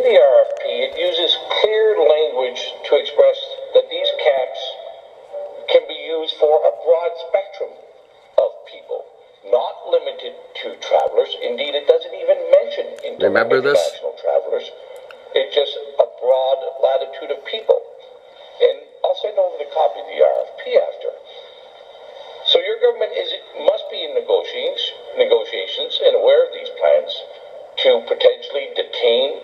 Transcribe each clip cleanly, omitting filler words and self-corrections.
the RFP, it uses clear language to express that these caps can be used for a broad spectrum of people, not limited to travelers. Indeed, it doesn't even mention international travelers. It's just a broad latitude of people. And I'll send over the copy of the RFP after. So your government must be in negotiations and aware of these plans to potentially detain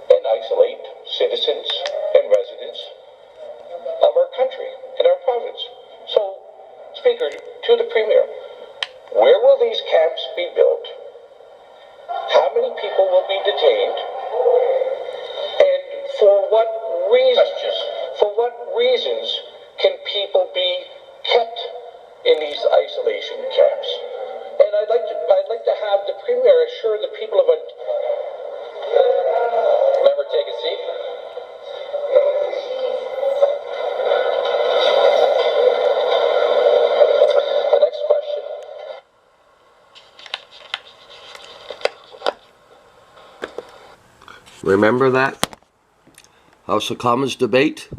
and isolate citizens and residents of our country and our province. So, Speaker, to the Premier, where will these camps be built? How many people will be detained? And for what reasons can people be kept in these isolation camps? And I'd like to have the Premier assure the people of Member, take a seat. The next question. Remember that House of Commons debate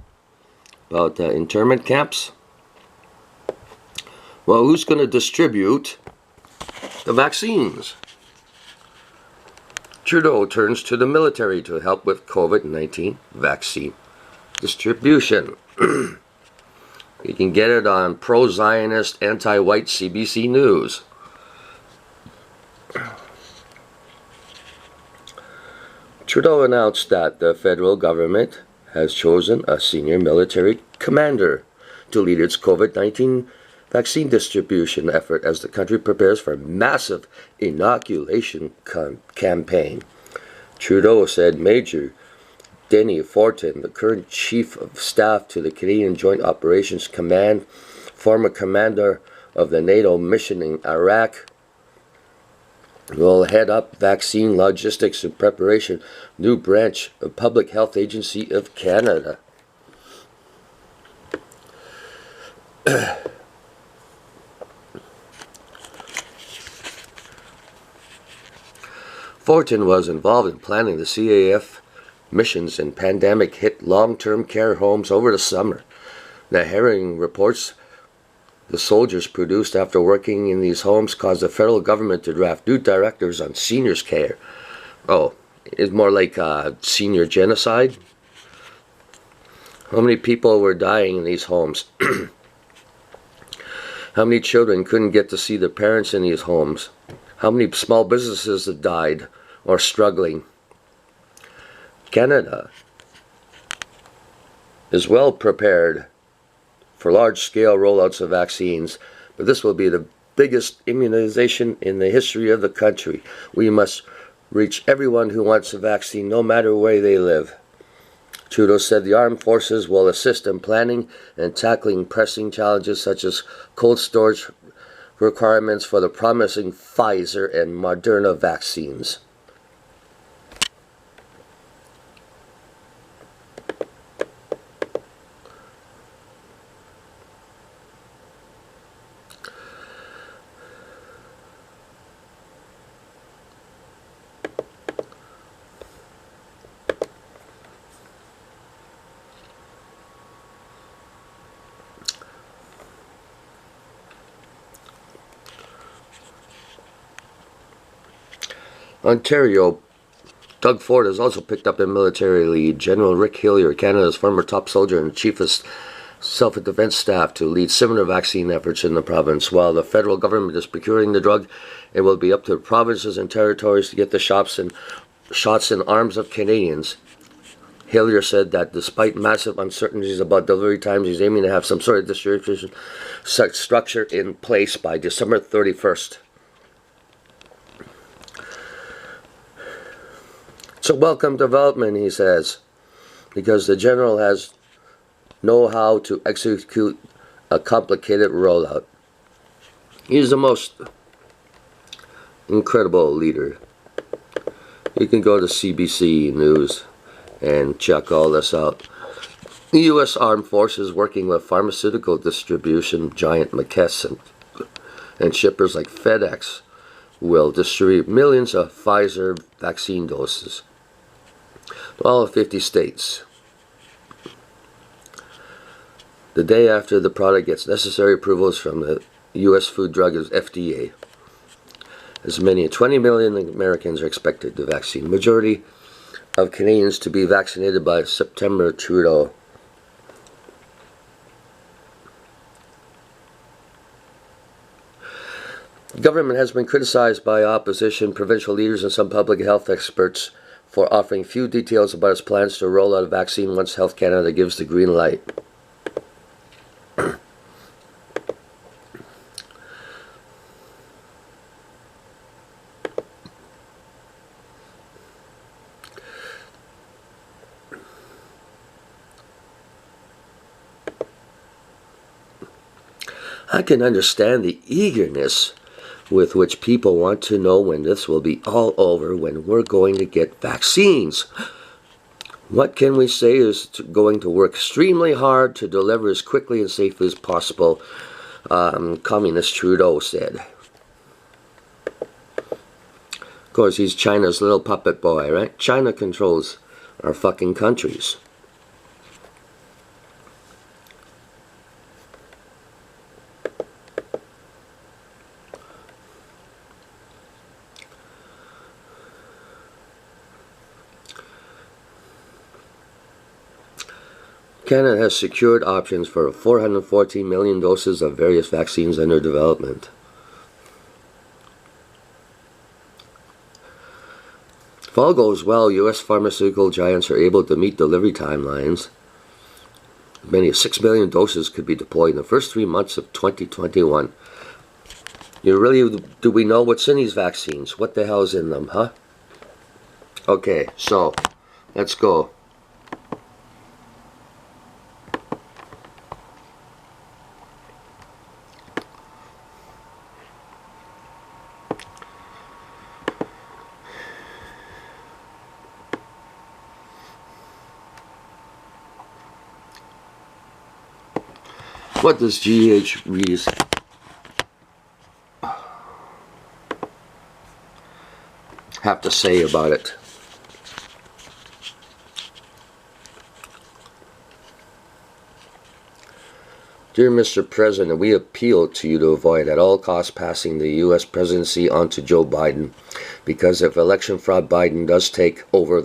about internment camps? Well, who's going to distribute the vaccines? Trudeau turns to the military to help with COVID-19 vaccine distribution. You can get it on pro-Zionist, anti-white CBC News. Trudeau announced that the federal government has chosen a senior military commander to lead its COVID-19 vaccine distribution effort as the country prepares for a massive inoculation campaign. Trudeau said Major Denny Fortin, the current Chief of Staff to the Canadian Joint Operations Command, former commander of the NATO mission in Iraq, will head up vaccine logistics and preparation, new branch of Public Health Agency of Canada. Fortin was involved in planning the CAF missions in pandemic-hit long-term care homes over the summer. The Herring reports the soldiers produced after working in these homes caused the federal government to draft new directives on seniors' care. Oh, it's more like senior genocide. How many people were dying in these homes? How many children couldn't get to see their parents in these homes? How many small businesses have died or struggling? Canada is well prepared for large-scale rollouts of vaccines, but this will be the biggest immunization in the history of the country. We must reach everyone who wants a vaccine, no matter where they live. Trudeau said the armed forces will assist in planning and tackling pressing challenges such as cold storage requirements for the promising Pfizer and Moderna vaccines. Ontario, Doug Ford has also picked up in military lead. General Rick Hillier, Canada's former top soldier and chief of self-defense staff, to lead similar vaccine efforts in the province. While the federal government is procuring the drug, it will be up to the provinces and territories to get the shots in arms of Canadians. Hillier said that despite massive uncertainties about delivery times, he's aiming to have some sort of distribution structure in place by December 31st. It's a welcome development, he says, because the general has know how to execute a complicated rollout. He's the most incredible leader. You can go to CBC News and check all this out. The U.S. Armed Forces, working with pharmaceutical distribution giant McKesson and shippers like FedEx, will distribute millions of Pfizer vaccine doses. all 50 states. The day after the product gets necessary approvals from the U.S. Food Drug FDA. As many as 20 million Americans are expected to vaccine. The majority of Canadians to be vaccinated by September, Trudeau. The government has been criticized by opposition, provincial leaders, and some public health experts for offering few details about its plans to roll out a vaccine once Health Canada gives the green light. I can understand the eagerness with which people want to know when this will be all over, when we're going to get vaccines. What can we say is going to work extremely hard to deliver as quickly and safely as possible, Communist Trudeau said. Of course, he's China's little puppet boy, right? China controls our fucking countries. Canada has secured options for 414 million doses of various vaccines under development. If all goes well, U.S. pharmaceutical giants are able to meet delivery timelines. As many as 6 million doses could be deployed in the first 3 months of 2021. Do we know what's in these vaccines? What the hell's in them, huh? Okay, so, let's go. What does G.H. Rees have to say about it? Dear Mr. President, we appeal to you to avoid at all costs passing the U.S. presidency onto Joe Biden, because if election fraud Biden does take over,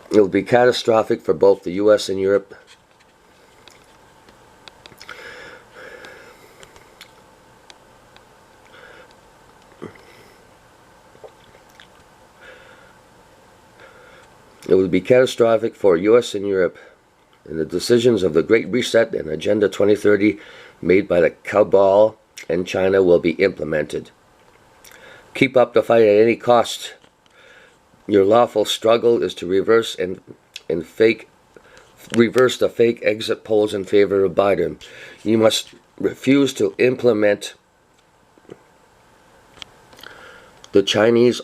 it'll be catastrophic for both the U.S. and Europe. It would be catastrophic for U.S. and Europe, and the decisions of the Great Reset and Agenda 2030 made by the cabal and China will be implemented. Keep up the fight at any cost. Your lawful struggle is to reverse the fake exit polls in favor of Biden. You must refuse to implement the Chinese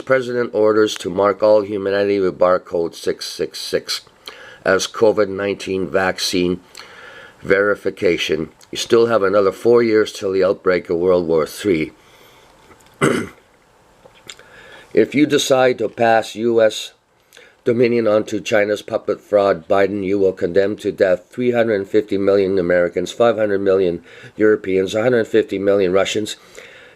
president orders to mark all humanity with barcode 666 as COVID-19 vaccine verification. You still have another 4 years till the outbreak of World War III. If you decide to pass U.S. dominion onto China's puppet fraud, Biden, you will condemn to death 350 million Americans, 500 million Europeans, 150 million Russians,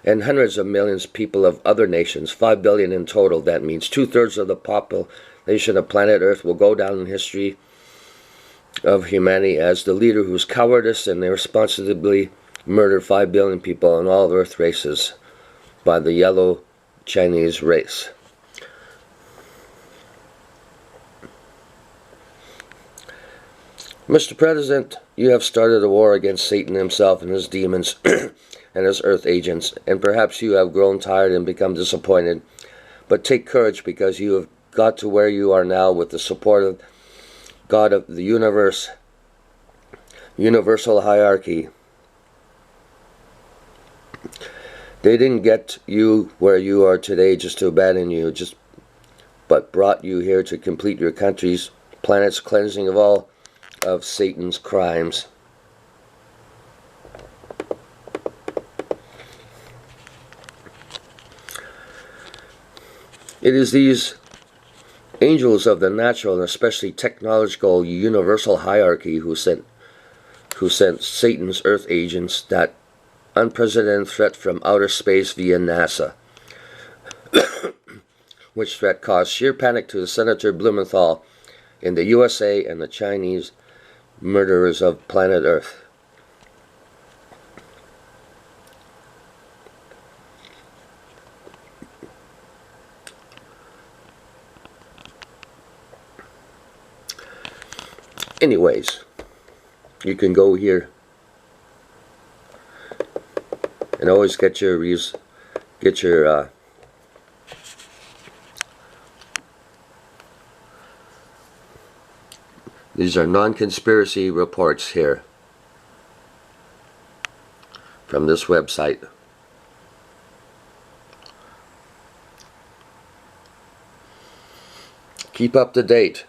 and hundreds of millions of people of other nations, 5 billion in total. That means 2/3 of the population of planet Earth will go down in history of humanity as the leader whose cowardice and irresponsibly murdered 5 billion people in all of Earth races by the yellow Chinese race. Mr. President, you have started a war against Satan himself and his demons and his earth agents, and perhaps you have grown tired and become disappointed. But take courage, because you have got to where you are now with the support of God of the universe, universal hierarchy. They didn't get you where you are today just to abandon you, but brought you here to complete your country's, planet's cleansing of all of Satan's crimes. It is these angels of the natural and especially technological universal hierarchy who sent Satan's Earth agents that unprecedented threat from outer space via NASA, which threat caused sheer panic to Senator Blumenthal in the USA and the Chinese murderers of planet Earth. Anyways, you can go here and always get your these are non-conspiracy reports here from this website. Keep up to date.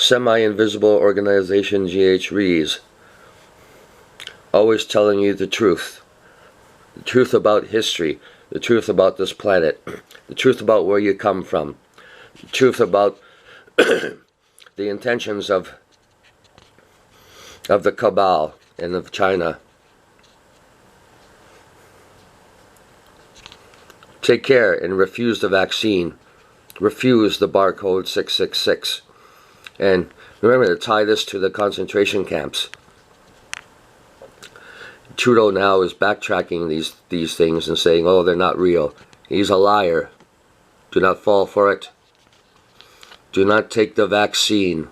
Semi-invisible organization GH Rees, always telling you the truth about history, the truth about this planet, the truth about where you come from, the truth about the intentions of the cabal and of China. Take care and refuse the vaccine. Refuse the barcode 666. And remember to tie this to the concentration camps. Trudeau now is backtracking these things and saying, oh, they're not real. He's a liar. Do not fall for it. Do not take the vaccine.